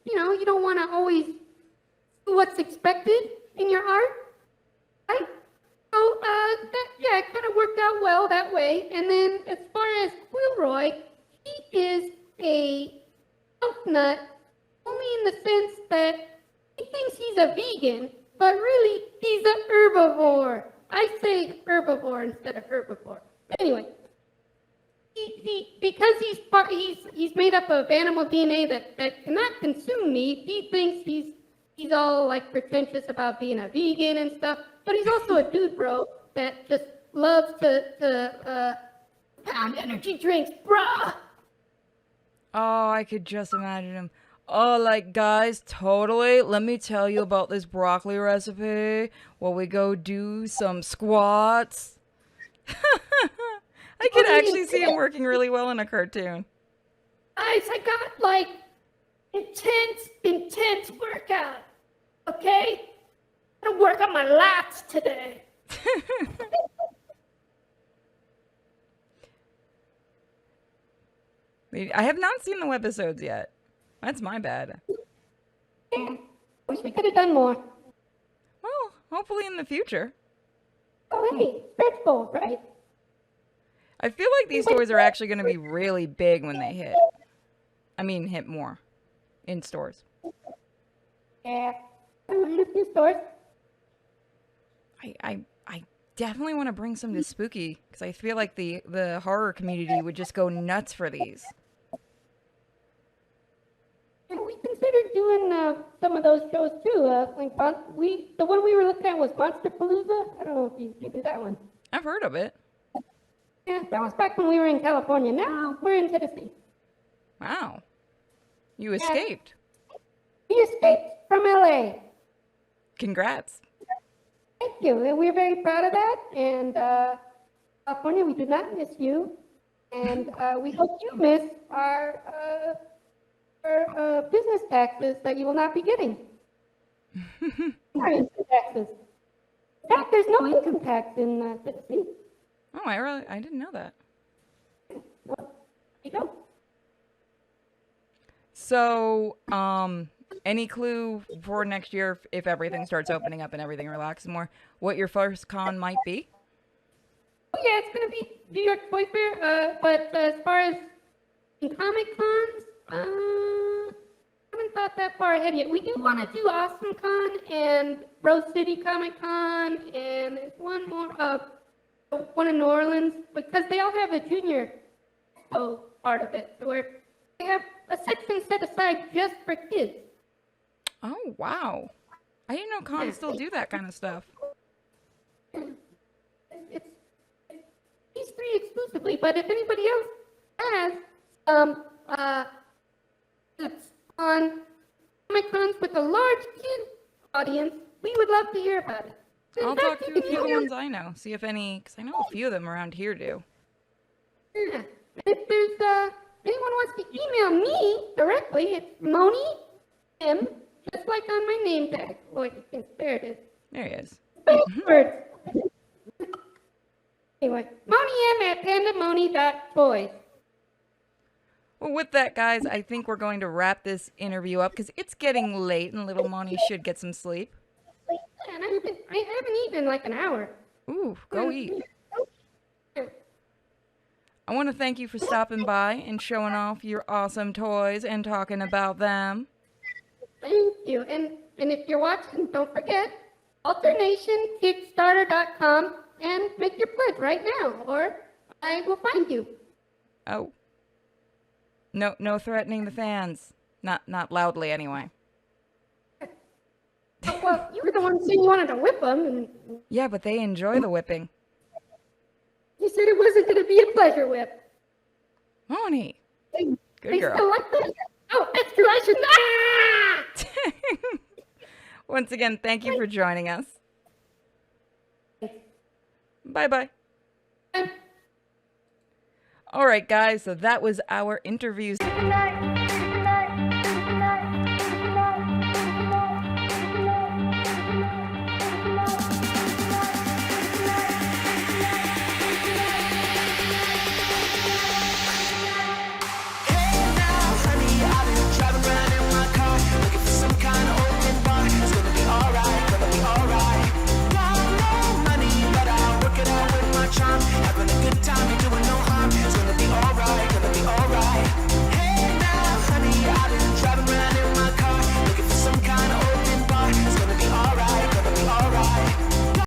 You don't want to always do what's expected in your art, right? So, it kind of worked out well that way. And then as far as Quilroy, he is a health nut only in the sense that he thinks he's a vegan, but really he's a herbivore. I say herbivore instead of herbivore. Anyway, because he's made up of animal DNA that cannot consume meat, he thinks he's all like pretentious about being a vegan and stuff. But he's also a dude bro that just loves to pound energy drinks, brah. Oh, I could just imagine him. Oh, like, guys, totally. Let me tell you about this broccoli recipe while we go do some squats. I could actually see him working really well in a cartoon. Guys, I got like intense workout. Okay? I'm gonna work on my lats today. I have not seen the webisodes yet. That's my bad. Yeah. Wish we could have done more. Well, hopefully in the future. Oh, hey, stretch goals, right? I feel like these toys are actually going to be really big when they hit. I mean, hit more in stores. Yeah. A few stores. I definitely want to bring some to Spooky because I feel like the horror community would just go nuts for these. And we considered doing some of those shows too. The one we were looking at was Monster Palooza. I don't know if you did that one. I've heard of it. Yeah, that was back when we were in California. Now we're in Tennessee. Wow. You escaped. We escaped from LA. Congrats. Thank you. And we're very proud of that. And California, we do not miss you. And we hope you miss our business taxes that you will not be getting. Our income taxes. In fact, there's no income tax in Tennessee. Oh, I didn't know that. Well, you go. So, any clue for next year if everything starts opening up and everything relaxes more, what your first con might be? Oh yeah, it's gonna be New York Toy Fair. But as far as in Comic Cons, I haven't thought that far ahead yet. We do want to do Awesome Con and Rose City Comic Con, and there's one more, one in New Orleans, because they all have a junior part of it, where they have a section set aside just for kids. Oh, wow. I didn't know cons still do that kind of stuff. It's these three exclusively, but if anybody else has tips on Comic Cons with a large kid audience, we would love to hear about it. I'll talk to a few of the ones I know, see if any, because I know a few of them around here do. Yeah. If there's anyone wants to email me directly, it's Mony, just like on my name tag. Boy, there it is. There he is. Birds. Anyway, Mony M at pandamony.toys. Well, with that, guys, I think we're going to wrap this interview up because it's getting late and little Mony should get some sleep. And I haven't eaten in like an hour. Ooh, go eat. I want to thank you for stopping by and showing off your awesome toys and talking about them. Thank you. And if you're watching, don't forget, Alternation, Kickstarter.com, and make your pledge right now, or I will find you. Oh. No threatening the fans. Not loudly, anyway. Oh, well, you were the one saying you wanted to whip them, and Yeah, but they enjoy the whipping. you said it wasn't going to be a pleasure whip. Mony. Good They girl. still like that? Oh, that's true. I should not. Once again, thank you for joining us. Bye-bye. All right, guys, so that was our interview. Good night.